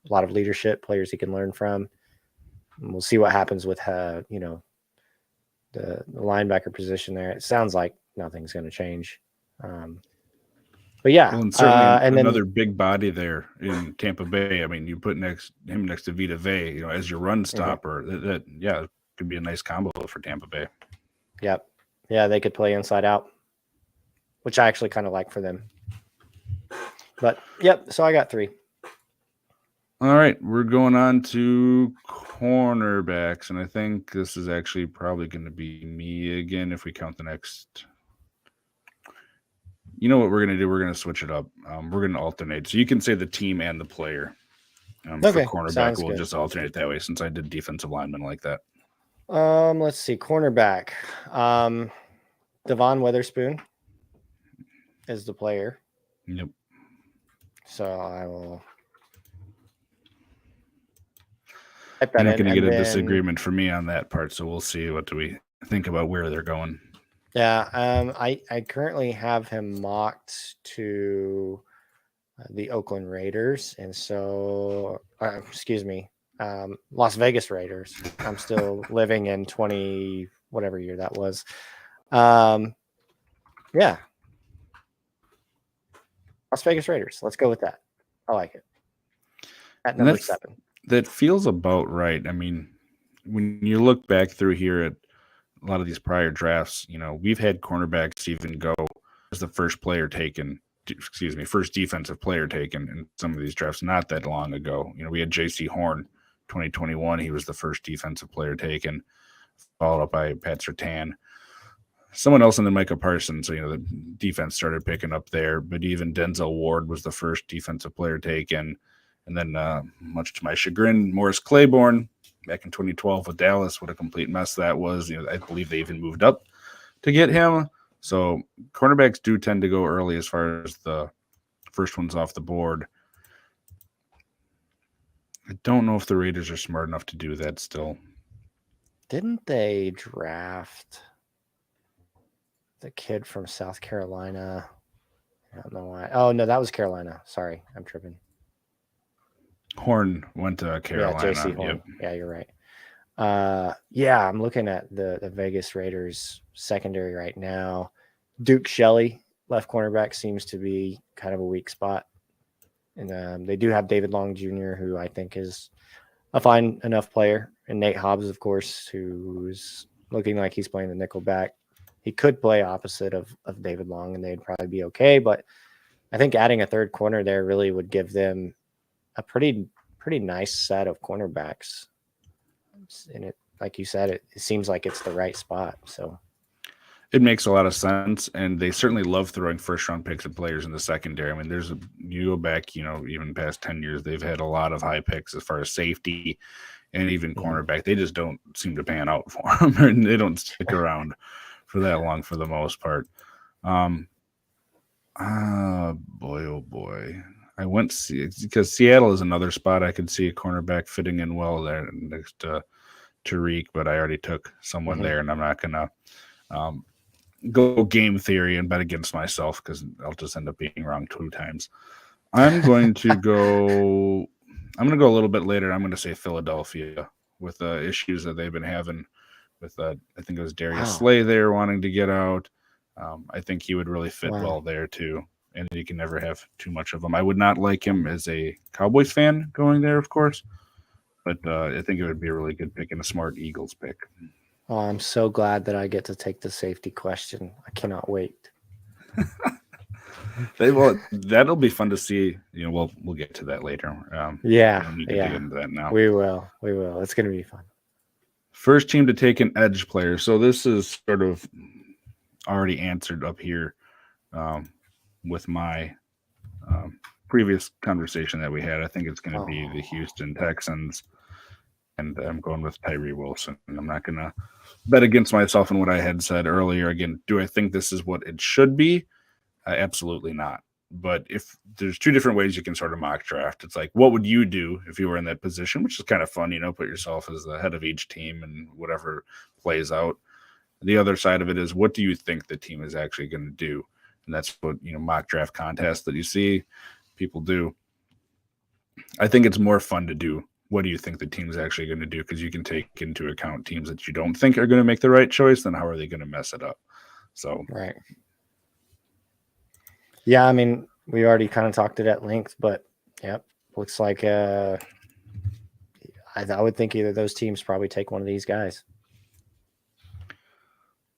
lot of leadership, players he can learn from. And we'll see what happens with the linebacker position there. It sounds like nothing's going to change. But yeah, well, and certainly another big body there in Tampa Bay. I mean, you put him next to Vita Vea, as your run stopper. That could be a nice combo for Tampa Bay. Yep. Yeah, they could play inside out, which I actually kind of like for them. But yep, so I got 3. All right, we're going on to cornerbacks, and I think this is actually probably going to be me again if we count the next. You know what we're going to do? We're going to switch it up. We're going to alternate. So you can say the team and the player. For cornerback, we'll just alternate that way since I did defensive lineman like that. Let's see. Cornerback. Devon Witherspoon is the player. Yep. So I will. You're not going to get a disagreement from me on that part, so we'll see. What do we think about where they're going? Yeah, I currently have him mocked to the Oakland Raiders, and so Las Vegas Raiders. I'm still living in 20 whatever year that was. Yeah, Las Vegas Raiders. Let's go with that. I like it. At number 7. That feels about right. I mean, when you look back through here at a lot of these prior drafts, we've had cornerbacks even go as the first defensive player taken in some of these drafts not that long ago. We had J.C. Horn, 2021. He was the first defensive player taken, followed up by Pat Surtain. Someone else, and then Micah Parsons. So, the defense started picking up there, but even Denzel Ward was the first defensive player taken. And then, much to my chagrin, Morris Claiborne back in 2012 with Dallas. What a complete mess that was. I believe they even moved up to get him. So cornerbacks do tend to go early as far as the first ones off the board. I don't know if the Raiders are smart enough to do that still. Didn't they draft the kid from South Carolina? I don't know why. Oh, no, that was Carolina. Sorry, I'm tripping. Horn went to Carolina. Yeah, J.C. Horn. Yep. Yeah, you're right. Yeah, I'm looking at the Vegas Raiders secondary right now. Duke Shelley, left cornerback, seems to be kind of a weak spot. And they do have David Long Jr., who I think is a fine enough player. And Nate Hobbs, of course, who's looking like he's playing the nickel back. He could play opposite of David Long, and they'd probably be okay. But I think adding a third corner there really would give them a pretty nice set of cornerbacks. And it, like you said, it seems like it's the right spot. So it makes a lot of sense, and they certainly love throwing first-round picks at players in the secondary. I mean, you go back, even past 10 years, they've had a lot of high picks as far as safety and even cornerback. They just don't seem to pan out for them, and they don't stick around for that long for the most part. Boy, oh boy. I went because Seattle is another spot I could see a cornerback fitting in well there next to Tariq, but I already took someone there, and I'm not gonna go game theory and bet against myself because I'll just end up being wrong 2 times. I'm going to go a little bit later. I'm going to say Philadelphia with the issues that they've been having with I think it was Darius Slay there wanting to get out. I think he would really fit well there too. And you can never have too much of him. I would not like him as a Cowboys fan going there, of course, but I think it would be a really good pick and a smart Eagles pick. Oh, I'm so glad that I get to take the safety question. I cannot wait. That'll be fun to see. You know, we'll get to that later. We don't need to get into that now. We will. It's going to be fun. First team to take an edge player. So this is sort of already answered up here with my previous conversation that we had. I think it's going to be the Houston Texans, and I'm going with Tyree Wilson. And I'm not going to bet against myself in what I had said earlier. Again, do I think this is what it should be? Absolutely not. But if there's 2 different ways you can sort of mock draft, it's like, what would you do if you were in that position, which is kind of fun, put yourself as the head of each team and whatever plays out. The other side of it is, what do you think the team is actually going to do? And that's what, mock draft contests that you see people do. I think it's more fun to do, what do you think the team's actually going to do? Because you can take into account teams that you don't think are going to make the right choice, then how are they going to mess it up? So, right. Yeah, I mean, we already kind of talked it at length, but yep, looks like I would think either of those teams probably take one of these guys.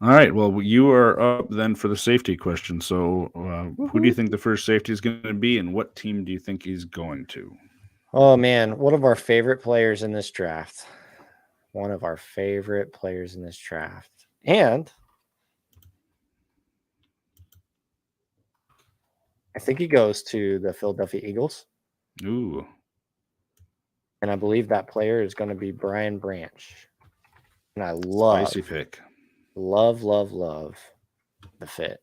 All right, well, you are up then for the safety question. So who do you think the first safety is going to be, and what team do you think he's going to? Oh, man, one of our favorite players in this draft. And I think he goes to the Philadelphia Eagles. Ooh. And I believe that player is going to be Brian Branch. And I love spicy pick. Love the fit.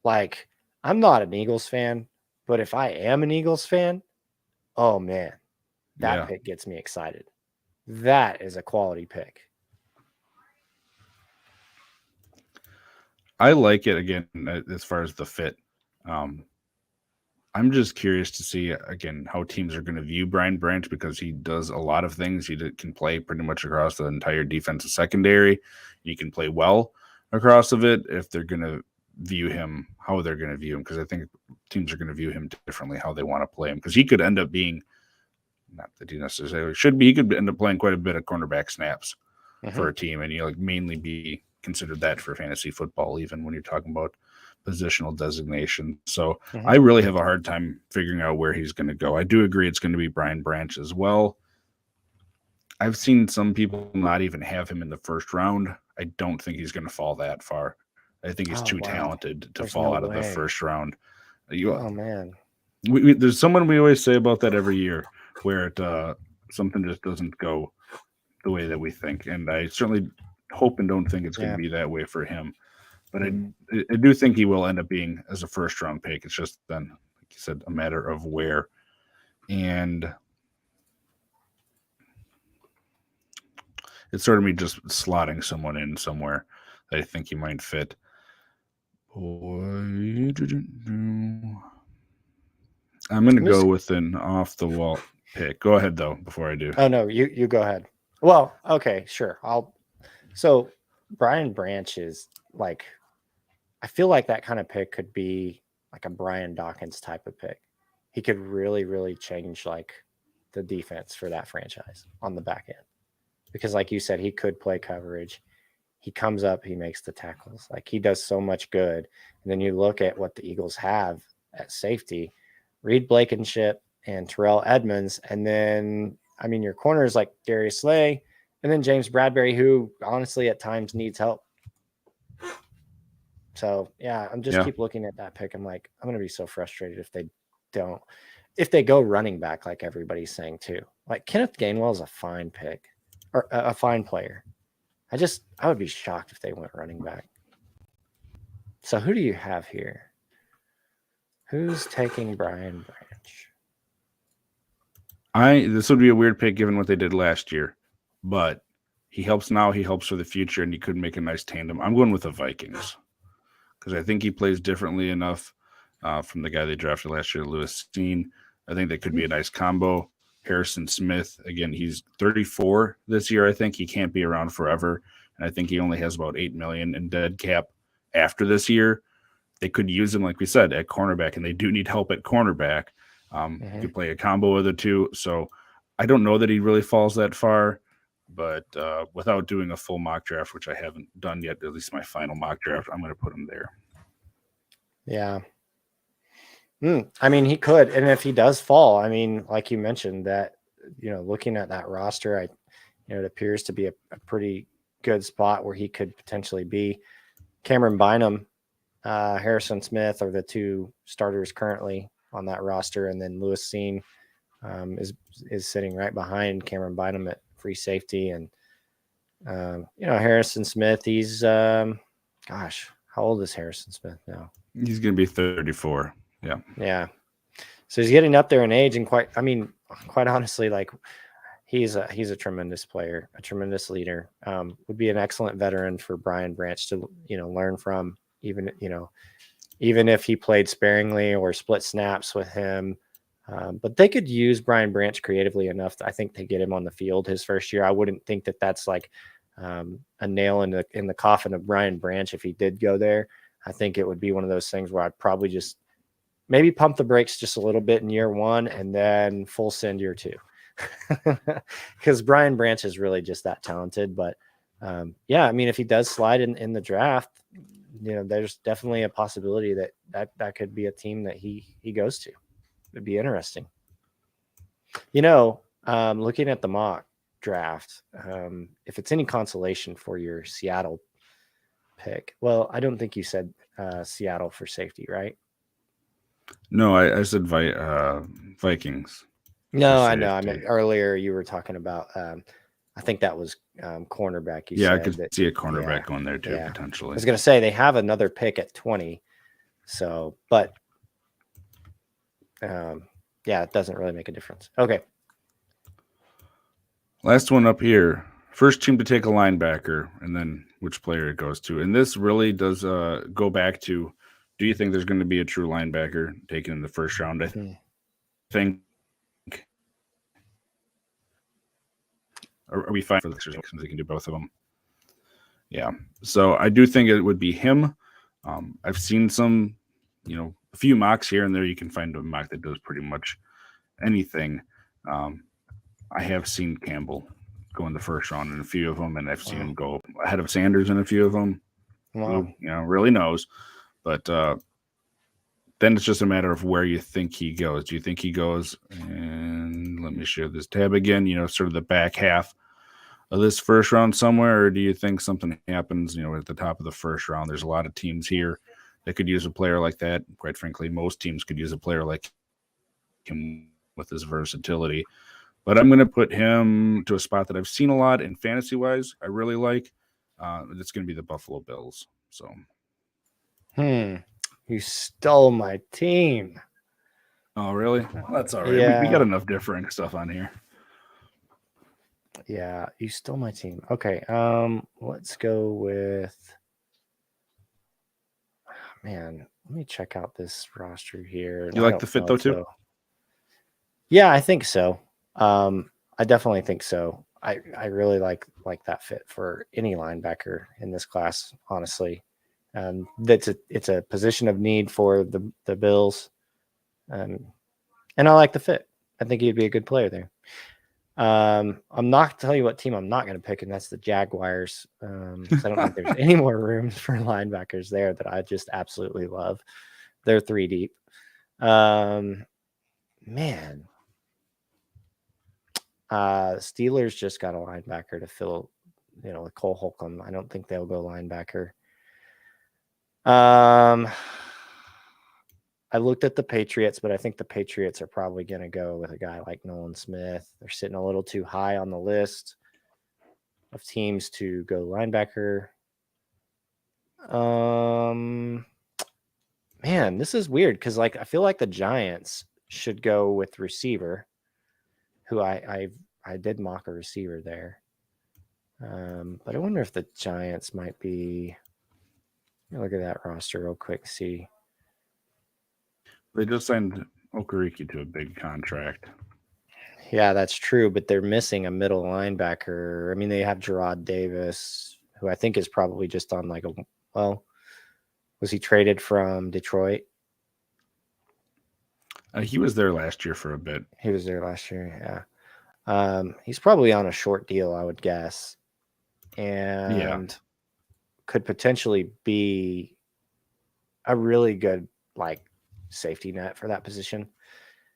Like, I'm not an Eagles fan, but if I am an Eagles fan, oh man, that pick gets me excited. That is a quality pick. I like it, again, as far as the fit. I'm just curious to see, again, how teams are going to view Brian Branch, because he does a lot of things. He can play pretty much across the entire defensive secondary. He can play well across of it. If they're going to view him, how they're going to view him, because I think teams are going to view him differently, how they want to play him, because he could end up being, not that he necessarily should be, he could end up playing quite a bit of cornerback snaps for a team, and mainly be considered that for fantasy football, even when you're talking about positional designation. So I really have a hard time figuring out where he's going to go. I do agree it's going to be Brian Branch as well. I've seen some people not even have him in the first round. I don't think he's going to fall that far. I think he's too talented to fall out of the first round. Man. There's someone we always say about that every year, where something just doesn't go the way that we think. And I certainly hope and don't think it's going to be that way for him. But I do think he will end up being as a first-round pick. It's just then, like you said, a matter of where. And it's sort of me just slotting someone in somewhere that I think he might fit. I'm going to go with an off-the-wall pick. Go ahead, though, before I do. Oh, no, you go ahead. Well, okay, sure. So Brian Branch is like, I feel like that kind of pick could be like a Brian Dawkins type of pick. He could really, really change like the defense for that franchise on the back end. Because like you said, he could play coverage. He comes up, he makes the tackles. Like, he does so much good. And then you look at what the Eagles have at safety, Reed Blankenship and Terrell Edmonds. And then, I mean, your corner is like Darius Slay, and then James Bradbury, who honestly at times needs help. So, yeah, I'm just keep looking at that pick. I'm like, I'm going to be so frustrated if they go running back, like everybody's saying too. Like, Kenneth Gainwell is a fine pick, or a fine player. I would be shocked if they went running back. So who do you have here? Who's taking Brian Branch? This would be a weird pick given what they did last year, but he helps now. He helps for the future, and he could make a nice tandem. I'm going with the Vikings because I think he plays differently enough from the guy they drafted last year, Lewis Steen. I think that could be a nice combo. Harrison Smith, again, he's 34 this year. I think he can't be around forever, and I think he only has about $8 million in dead cap after this year. They could use him, like we said, at cornerback, and they do need help at cornerback. You could play a combo of the two. So I don't know that he really falls that far, but without doing a full mock draft, which I haven't done yet, at least my final mock draft, I'm going to put him there. Yeah. I mean, he could. And if he does fall, I mean, like you mentioned that, looking at that roster, it appears to be a pretty good spot where he could potentially be. Cameron Bynum, Harrison Smith are the two starters currently on that roster. And then Lewis Seen is sitting right behind Cameron Bynum at free safety. And, Harrison Smith, he's, how old is Harrison Smith now? He's going to be 34. Yeah. Yeah. So he's getting up there in age, and quite honestly, like he's a tremendous player, a tremendous leader. Would be an excellent veteran for Brian Branch to, learn from, even if he played sparingly or split snaps with him. But they could use Brian Branch creatively enough, I think, to get him on the field his first year. I wouldn't think that that's like a nail in the coffin of Brian Branch if he did go there. I think it would be one of those things where I'd probably just maybe pump the brakes just a little bit in year one and then full send year two. Because Brian Branch is really just that talented. But I mean, if he does slide in the draft, there's definitely a possibility that could be a team that he goes to. It'd be interesting. Looking at the mock draft, if it's any consolation for your Seattle pick, well, I don't think you said Seattle for safety, right? No, I said Vikings. No, I know. I mean, earlier you were talking about, I think that was cornerback. I could see a cornerback going there too, potentially. I was going to say they have another pick at 20. So, but it doesn't really make a difference. Okay. Last one up here. First team to take a linebacker, and then which player it goes to. And this really does go back to, do you think there's going to be a true linebacker taken in the first round? I think. Are we fine for the Sixers? They can do both of them. Yeah. So I do think it would be him. I've seen some, a few mocks here and there. You can find a mock that does pretty much anything. I have seen Campbell go in the first round in a few of them, and I've seen him go ahead of Sanders in a few of them. Wow. Who, really knows. But then it's just a matter of where you think he goes. Do you think he goes, and let me share this tab again, sort of the back half of this first round somewhere, or do you think something happens, at the top of the first round? There's a lot of teams here that could use a player like that. Quite frankly, most teams could use a player like him with his versatility. But I'm going to put him to a spot that I've seen a lot in fantasy-wise. I really like. It's going to be the Buffalo Bills. So, you stole my team. Oh, really? Well, that's all right. Yeah. We got enough differing stuff on here. Yeah, you stole my team. Okay, let's go with. Man, let me check out this roster here. You like the fit though, too? Yeah, I think so. I definitely think so. I really like that fit for any linebacker in this class, honestly. It's a position of need for the Bills. And I like the fit. I think he'd be a good player there. I'm not tell you what team I'm not going to pick, and that's the Jaguars. Because I don't think there's any more room for linebackers there that I just absolutely love. They're 3 deep. Man. Steelers just got a linebacker to fill, with Cole Holcomb. I don't think they'll go linebacker. I looked at the Patriots, but I think the Patriots are probably going to go with a guy like Nolan Smith. They're sitting a little too high on the list of teams to go linebacker. Man, this is weird because I feel like the Giants should go with receiver. who I did mock a receiver there. But I wonder if the Giants might be. Let me look at that roster real quick. See. They just signed Okereke to a big contract. Yeah, that's true, but they're missing a middle linebacker. I mean, they have Gerard Davis, who I think is probably just on like was he traded from Detroit? He was there last year for a bit. He was there last year, yeah. He's probably on a short deal, I would guess, and could potentially be a really good like safety net for that position.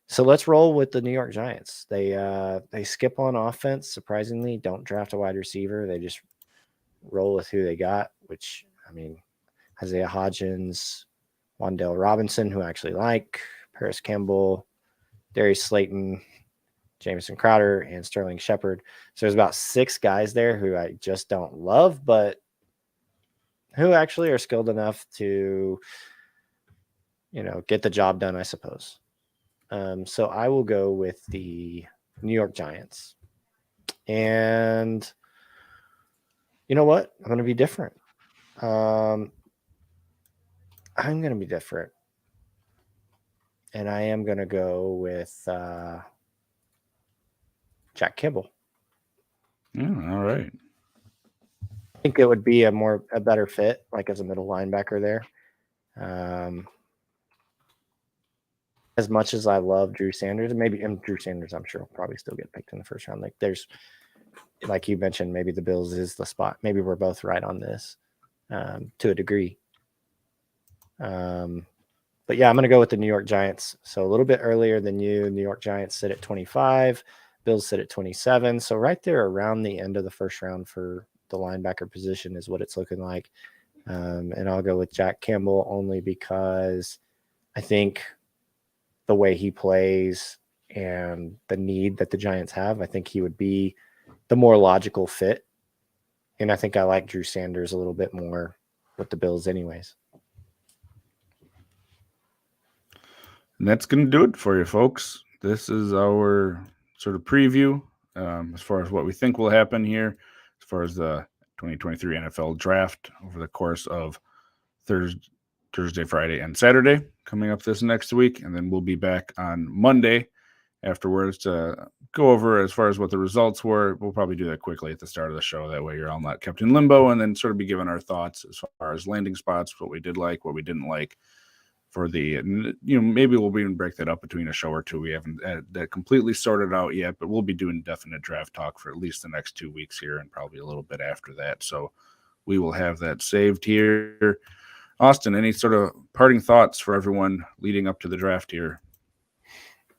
So let's roll with the New York Giants. They skip on offense, surprisingly, don't draft a wide receiver. They just roll with who they got, which, I mean, Isaiah Hodgins, Wan'Dale Robinson, who I actually like, Paris Campbell, Darius Slayton, Jamison Crowder, and Sterling Shepard. So there's about 6 guys there who I just don't love, but who actually are skilled enough to, get the job done, I suppose. So I will go with the New York Giants. And you know what? I'm going to be different. I'm going to be different. And I am going to go with Jack Campbell. All right. I think it would be a better fit, like as a middle linebacker there. As much as I love Drew Sanders, and Drew Sanders, I'm sure will probably still get picked in the first round. Like there's, like you mentioned, maybe the Bills is the spot. Maybe we're both right on this to a degree. But yeah, I'm going to go with the New York Giants. So a little bit earlier than you. New York Giants sit at 25. Bills sit at 27. So right there around the end of the first round for the linebacker position is what it's looking like. And I'll go with Jack Campbell only because I think the way he plays and the need that the Giants have, I think he would be the more logical fit. And I think I like Drew Sanders a little bit more with the Bills anyways. And that's going to do it for you, folks. This is our sort of preview as far as what we think will happen here, as far as the 2023 NFL draft over the course of Thursday, Friday, and Saturday coming up this next week. And then we'll be back on Monday afterwards to go over as far as what the results were. We'll probably do that quickly at the start of the show. That way you're all not kept in limbo, and then sort of be given our thoughts as far as landing spots, what we did like, what we didn't like for the, maybe we'll even break that up between a show or two. We haven't that completely sorted out yet, but we'll be doing definite draft talk for at least the next 2 weeks here and probably a little bit after that. So we will have that saved here. Austin, any sort of parting thoughts for everyone leading up to the draft here?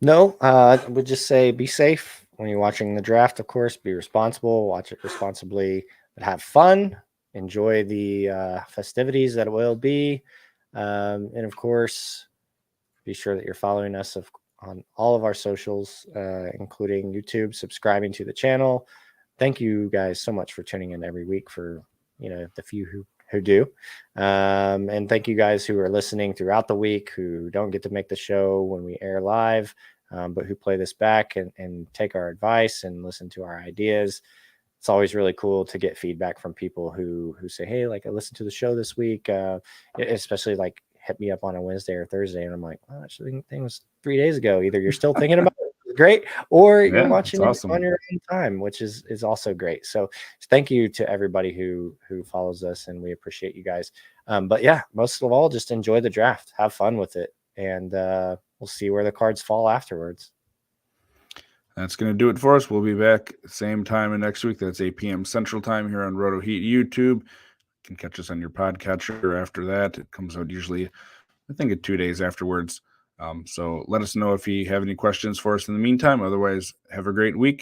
No, I would just say be safe when you're watching the draft, of course. Be responsible, watch it responsibly, but have fun. Enjoy the festivities that it will be. And, of course, be sure that you're following us on all of our socials, including YouTube, subscribing to the channel. Thank you guys so much for tuning in every week for, the few who do. And thank you guys who are listening throughout the week, who don't get to make the show when we air live, but who play this back and take our advice and listen to our ideas. It's always really cool to get feedback from people who say, hey, like I listened to the show this week, especially like hit me up on a Wednesday or Thursday. And I'm like, oh, actually, the thing was 3 days ago. Either you're still thinking about it, great, or you're watching it awesome on your own time, which is also great. So thank you to everybody who follows us, and we appreciate you guys. But yeah, most of all, just enjoy the draft, have fun with it, and we'll see where the cards fall afterwards. That's going to do it for us. We'll be back same time next week. That's 8 p.m. Central Time here on RotoHeat YouTube. You can catch us on your podcatcher after that. It comes out usually, I think, 2 days afterwards. So let us know if you have any questions for us in the meantime. Otherwise, have a great week.